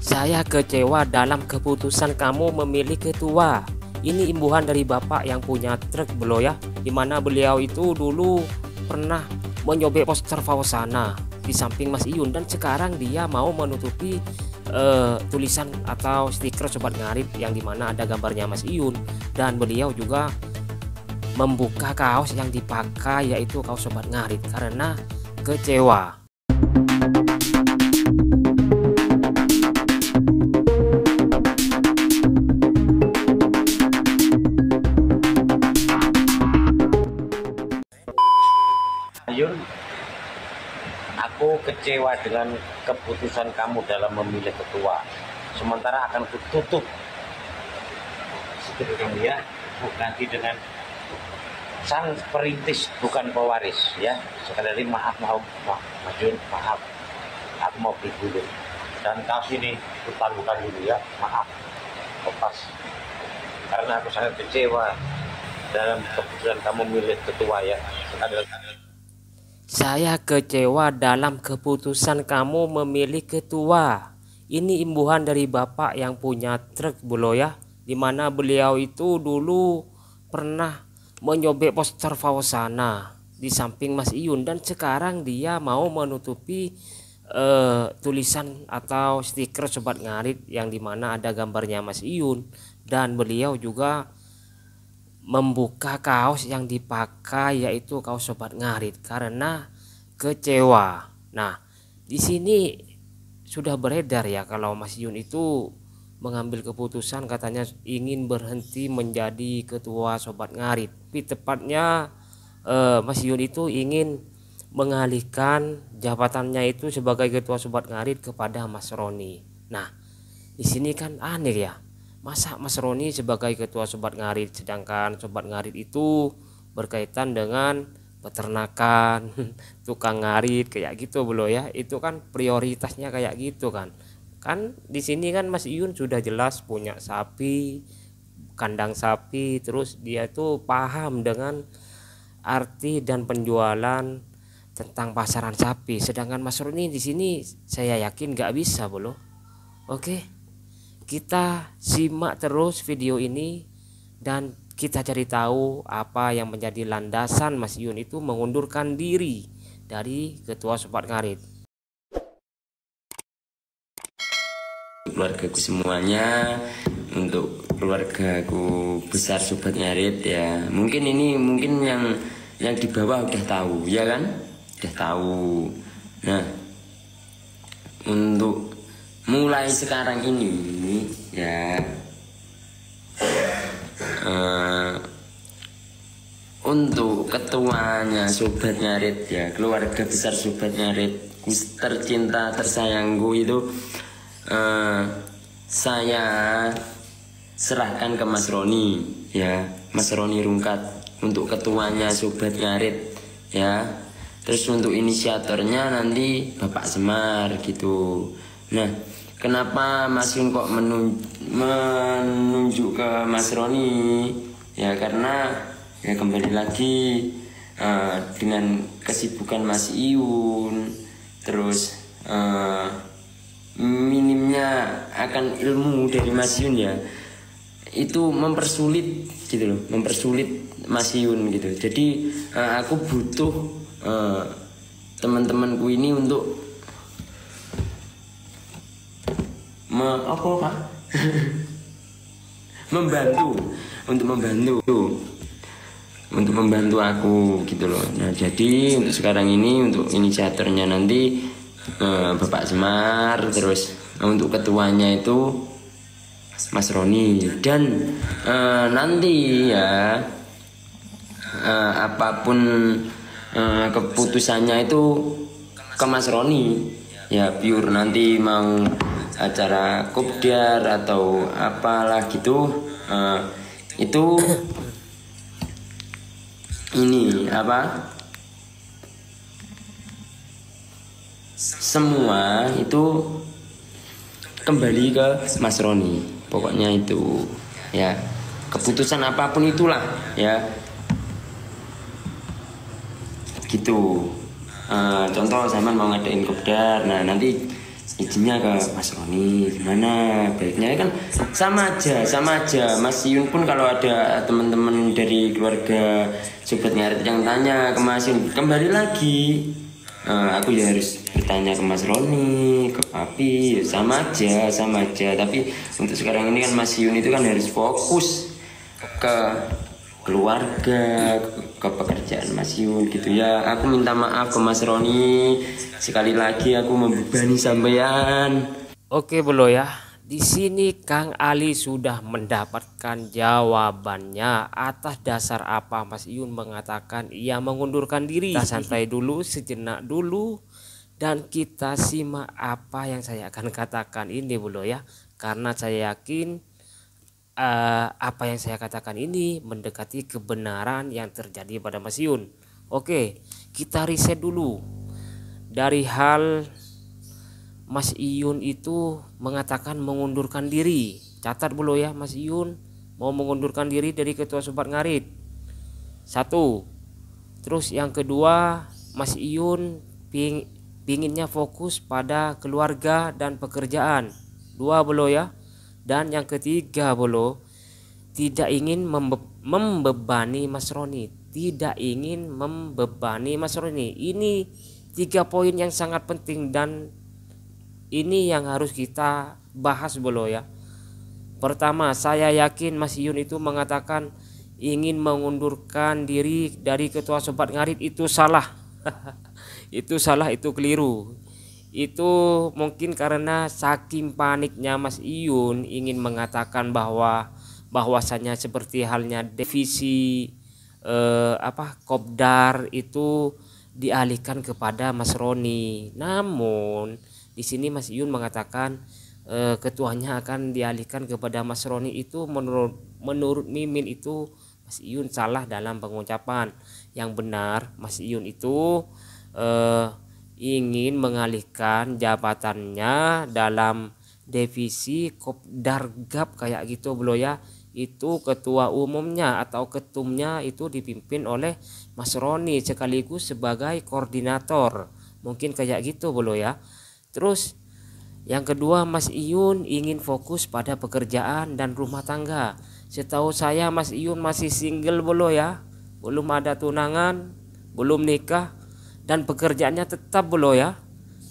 Saya kecewa dalam keputusan kamu memilih ketua. Ini imbuhan dari bapak yang punya truk belo ya, dimana beliau itu dulu pernah menyobek poster Fausana di samping Mas Iyun, dan sekarang dia mau menutupi tulisan atau stiker Sobat Ngarit yang dimana ada gambarnya Mas Iyun, dan beliau juga membuka kaos yang dipakai yaitu kaos Sobat Ngarit karena kecewa. Ayun, aku kecewa dengan keputusan kamu dalam memilih ketua. Sementara akan kututup stiker kamu ya, ganti dengan sang perintis bukan pewaris ya. Sekali lagi maaf Mas Jun, maaf. Aku mau beli dulu. Dan kaos ini bukan dulu ya, maaf. Lepas. Karena aku sangat kecewa dalam keputusan kamu memilih ketua ya. Sekali lagi. Saya kecewa dalam keputusan kamu memilih ketua. Ini imbuhan dari bapak yang punya truk belo ya, dimana beliau itu dulu pernah menyobek poster Fausana di samping Mas Iyun, dan sekarang dia mau menutupi tulisan atau stiker Sobat Ngarit yang dimana ada gambarnya Mas Iyun, dan beliau juga membuka kaos yang dipakai yaitu kaos Sobat Ngarit karena kecewa. Nah, di sini sudah beredar ya kalau Mas Iyun itu mengambil keputusan katanya ingin berhenti menjadi ketua Sobat Ngarit. Tapi tepatnya Mas Iyun itu ingin mengalihkan jabatannya itu sebagai ketua Sobat Ngarit kepada Mas Roni. Nah, di sini kan aneh ya. Masa Mas Roni sebagai ketua Sobat Ngarit, sedangkan Sobat Ngarit itu berkaitan dengan peternakan, tukang ngarit kayak gitu belo ya. Itu kan prioritasnya kayak gitu kan. Kan di sini kan Mas Iyun sudah jelas punya sapi, kandang sapi, terus dia tuh paham dengan arti dan penjualan tentang pasaran sapi. Sedangkan Mas Roni di sini saya yakin nggak bisa belo. Oke. Kita simak terus video ini dan kita cari tahu apa yang menjadi landasan Mas Iyun itu mengundurkan diri dari ketua Sobat Ngarit. Keluargaku semuanya, untuk keluargaku besar Sobat Ngarit ya. Mungkin yang di bawah udah tahu ya kan? Udah tahu. Nah, untuk mulai sekarang ini ya, untuk ketuanya Sobat Ngarit ya, keluarga besar Sobat Ngarit tercinta tersayangku itu, saya serahkan ke Mas Roni ya, Mas Roni Rungkat untuk ketuanya Sobat Ngarit ya. Terus untuk inisiatornya nanti Bapak Semar gitu. Nah, kenapa Mas Yun kok menunjuk ke Mas Roni? Ya karena ya kembali lagi dengan kesibukan Mas Iyun, terus minimnya akan ilmu dari Mas Iyun ya, itu mempersulit gitu loh, mempersulit Mas Iyun gitu. Jadi aku butuh teman-temanku ini untuk membantu aku gitu loh. Nah, jadi untuk sekarang ini untuk inisiatornya nanti Bapak Semar, terus untuk ketuanya itu Mas Roni, dan nanti ya apapun keputusannya itu ke Mas Roni ya, pure nanti mau acara kopdar atau apalah gitu, itu ini apa, semua itu kembali ke Mas Roni pokoknya itu ya, keputusan apapun itulah ya gitu. Contoh zaman mau ngadain kopdar, nah nanti izinnya ke Mas Roni gimana baiknya, kan sama aja Mas Yun pun kalau ada teman-teman dari keluarga Sobat Ngarit yang tanya ke Mas Yun, kembali lagi aku ya harus bertanya ke Mas Roni, ke Papi, ya sama aja. Tapi untuk sekarang ini kan Mas Yun itu kan harus fokus ke keluarga, ke pekerjaan Mas Yun gitu ya. Aku minta maaf ke Mas Roni, sekali lagi aku membebani sampean. Oke bro ya, di sini Kang Ali sudah mendapatkan jawabannya. Atas dasar apa Mas Iyun mengatakan ia mengundurkan diri? Kita santai dulu sejenak dulu dan kita simak apa yang saya akan katakan ini bro ya. Karena saya yakin apa yang saya katakan ini mendekati kebenaran yang terjadi pada Mas Iyun. Oke, kita riset dulu dari hal Mas Iyun itu mengatakan mengundurkan diri. Catat dulu ya, Mas Iyun mau mengundurkan diri dari ketua Sobat Ngarit. 1. Terus yang kedua, Mas Iyun pinginnya fokus pada keluarga dan pekerjaan. 2 belo ya. Dan yang ketiga belo, tidak ingin membebani Mas Roni. Tidak ingin membebani Mas Roni. Ini 3 poin yang sangat penting dan ini yang harus kita bahas bolo ya. Pertama, saya yakin Mas Iyun itu mengatakan ingin mengundurkan diri dari ketua Sobat Ngarit itu salah. Itu salah, itu keliru. Itu mungkin karena saking paniknya Mas Iyun ingin mengatakan bahwasanya seperti halnya divisi Kopdar itu dialihkan kepada Mas Roni. Namun di sini Mas Iyun mengatakan ketuanya akan dialihkan kepada Mas Roni. Itu menurut Mimin itu Mas Iyun salah dalam pengucapan. Yang benar Mas Iyun itu ingin mengalihkan jabatannya dalam divisi Kopdar Gap kayak gitu bro ya. Itu ketua umumnya atau ketumnya itu dipimpin oleh Mas Roni sekaligus sebagai koordinator. Mungkin kayak gitu bro ya. Terus yang kedua, Mas Iyun ingin fokus pada pekerjaan dan rumah tangga. Setahu saya Mas Iyun masih single bro ya. Belum ada tunangan, belum nikah, dan pekerjaannya tetap bro ya.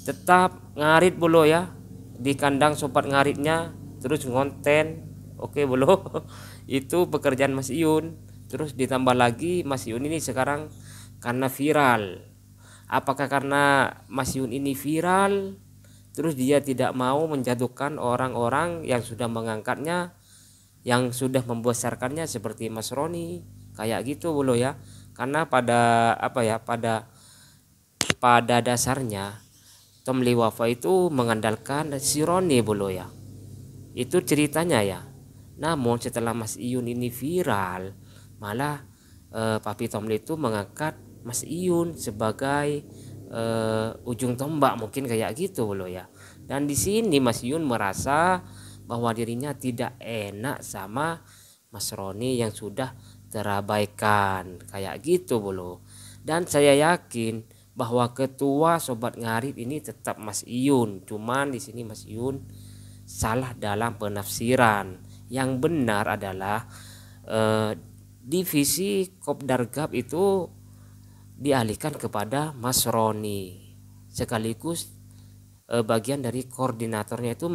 Tetap ngarit bro ya. Di kandang Sobat Ngaritnya terus ngonten. Oke bro. Itu pekerjaan Mas Iyun. Terus ditambah lagi Mas Iyun ini sekarang karena viral. Apakah karena Mas Iyun ini viral terus dia tidak mau menjatuhkan orang-orang yang sudah mengangkatnya, yang sudah membesarkannya seperti Mas Roni kayak gitu bro ya. Karena pada pada dasarnya Tom Liwafa itu mengandalkan si Roni bro ya. Itu ceritanya ya. Namun setelah Mas Iyun ini viral, malah Papi Tomli itu mengangkat Mas Iyun sebagai ujung tombak, mungkin kayak gitu loh ya. Dan di sini Mas Iyun merasa bahwa dirinya tidak enak sama Mas Roni yang sudah terabaikan kayak gitu bro. Dan saya yakin bahwa ketua Sobat Ngarit ini tetap Mas Iyun. Cuman di sini Mas Iyun salah dalam penafsiran. Yang benar adalah divisi Kopdar Gap itu dialihkan kepada Mas Roni, sekaligus bagian dari koordinatornya itu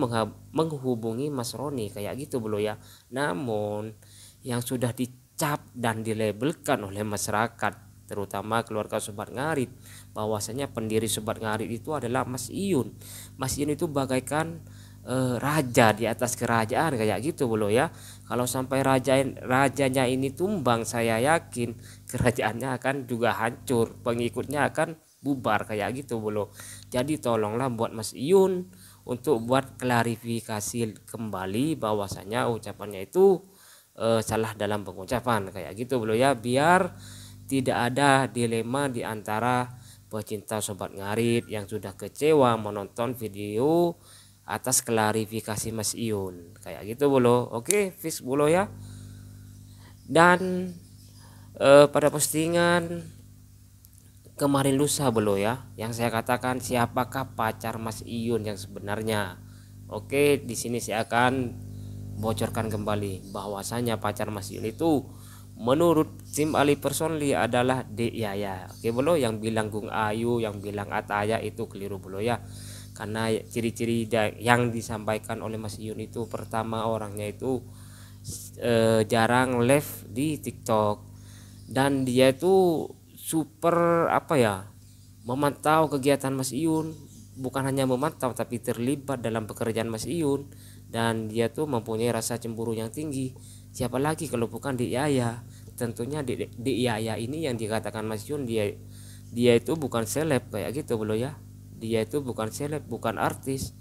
menghubungi Mas Roni kayak gitu bro ya. Namun yang sudah dicap dan dilabelkan oleh masyarakat, terutama keluarga Sobat Ngarit, bahwasanya pendiri Sobat Ngarit itu adalah Mas Iyun. Mas Iyun itu bagaikan raja di atas kerajaan kayak gitu bro ya. Kalau sampai rajanya ini tumbang, saya yakin kerajaannya akan juga hancur, pengikutnya akan bubar kayak gitu bro. Jadi tolonglah buat Mas Iyun untuk buat klarifikasi kembali bahwasanya ucapannya itu salah dalam pengucapan kayak gitu bro ya, biar tidak ada dilema di antara pecinta Sobat Ngarit yang sudah kecewa menonton video atas klarifikasi Mas Iyun kayak gitu bro. Oke, fix bro ya. Dan pada postingan kemarin lusa bolo ya, yang saya katakan siapakah pacar Mas Iyun yang sebenarnya. Oke, di sini saya akan bocorkan kembali bahwasanya pacar Mas Iyun itu menurut tim Ali Personli adalah Dek Yaya. Oke bolo, yang bilang Gung Ayu, yang bilang Ataya itu keliru bolo ya. Karena ciri-ciri yang disampaikan oleh Mas Iyun itu, pertama orangnya itu jarang live di TikTok, dan dia itu super apa ya, memantau kegiatan Mas Iyun, bukan hanya memantau tapi terlibat dalam pekerjaan Mas Iyun, dan dia tuh mempunyai rasa cemburu yang tinggi. Siapa lagi kalau bukan Dek Yaya? Tentunya Dek Yaya ini yang dikatakan Mas Iyun, dia itu bukan seleb kayak gitu bro ya. Dia itu bukan seleb, bukan artis,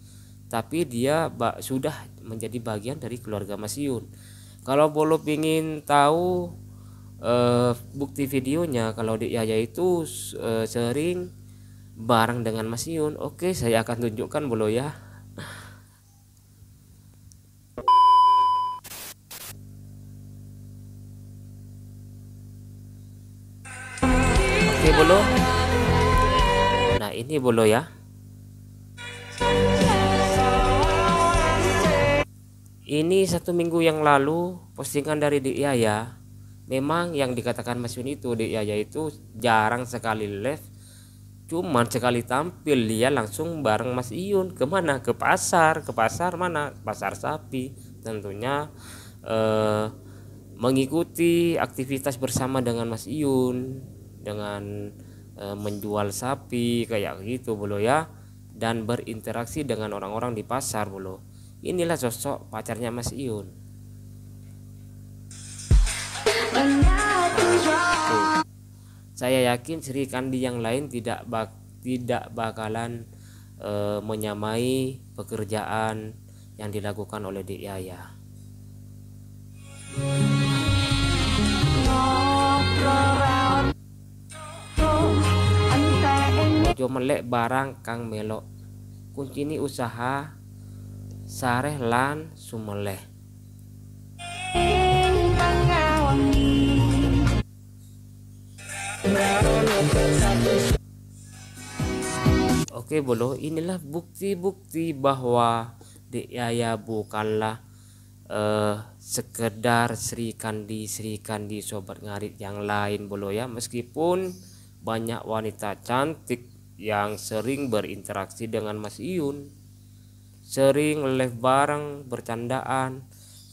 tapi dia sudah menjadi bagian dari keluarga Mas Iyun. Kalau bolo pingin tahu bukti videonya kalau Dek Yaya itu sering bareng dengan Mas Iyun, oke saya akan tunjukkan bolo ya. Oke bolo, nah ini bolo ya. Ini 1 minggu yang lalu postingan dari Dek Yaya. Memang yang dikatakan Mas Iyun itu, Dek Yaya itu jarang sekali live, cuman sekali tampil dia langsung bareng Mas Iyun. Kemana? Ke pasar. Ke pasar mana? Pasar sapi. Tentunya mengikuti aktivitas bersama dengan Mas Iyun, dengan menjual sapi kayak gitu bolo ya, dan berinteraksi dengan orang-orang di pasar bolo. Inilah sosok pacarnya Mas Iyun. Saya yakin Sri Kandi yang lain tidak bakalan menyamai pekerjaan yang dilakukan oleh Dek Yaya. Ojo melek barang kang melok, kuncini usaha sareh lan sumeleh. Oke bolo, inilah bukti-bukti bahwa Dek Yaya bukanlah sekedar Sri Kandi sobat ngarit yang lain bolo ya. Meskipun banyak wanita cantik yang sering berinteraksi dengan Mas Iyun, sering live bareng bercandaan,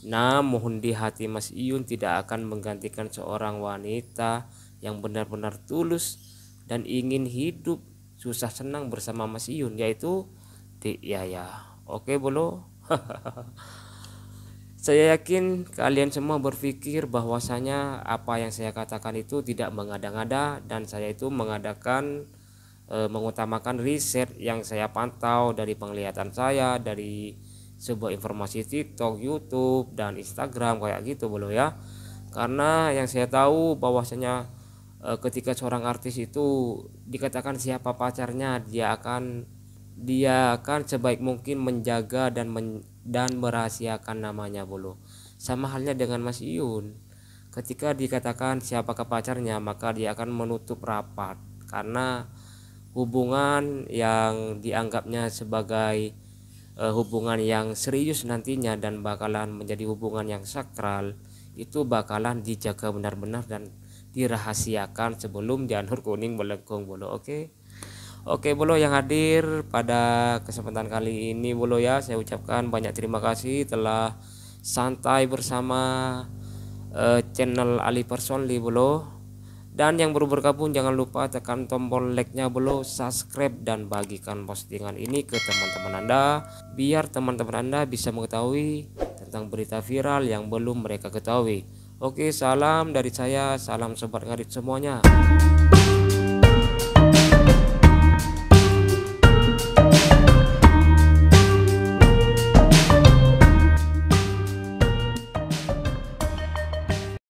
namun di hati Mas Iyun tidak akan menggantikan seorang wanita yang benar-benar tulus dan ingin hidup susah senang bersama Mas Iyun, yaitu Dek Yaya. Oke bolo. Saya yakin kalian semua berpikir bahwasanya apa yang saya katakan itu tidak mengada-ngada, dan saya itu mengutamakan riset yang saya pantau dari penglihatan saya, dari sebuah informasi TikTok, YouTube, dan Instagram kayak gitu bolo ya. Karena yang saya tahu bahwasanya ketika seorang artis itu dikatakan siapa pacarnya, dia akan sebaik mungkin menjaga dan merahasiakan namanya bolo. Sama halnya dengan Mas Iyun, ketika dikatakan siapakah pacarnya, maka dia akan menutup rapat, karena hubungan yang dianggapnya sebagai hubungan yang serius nantinya dan bakalan menjadi hubungan yang sakral, itu bakalan dijaga benar-benar dan dirahasiakan sebelum janur kuning melengkung bolo. Oke bolo yang hadir pada kesempatan kali ini bolo ya, saya ucapkan banyak terima kasih telah santai bersama channel Ali Personli bolo. Dan yang baru bergabung jangan lupa tekan tombol like-nya bolo, subscribe dan bagikan postingan ini ke teman-teman Anda, biar teman-teman Anda bisa mengetahui tentang berita viral yang belum mereka ketahui. Oke, salam dari saya, salam sobat ngarit semuanya.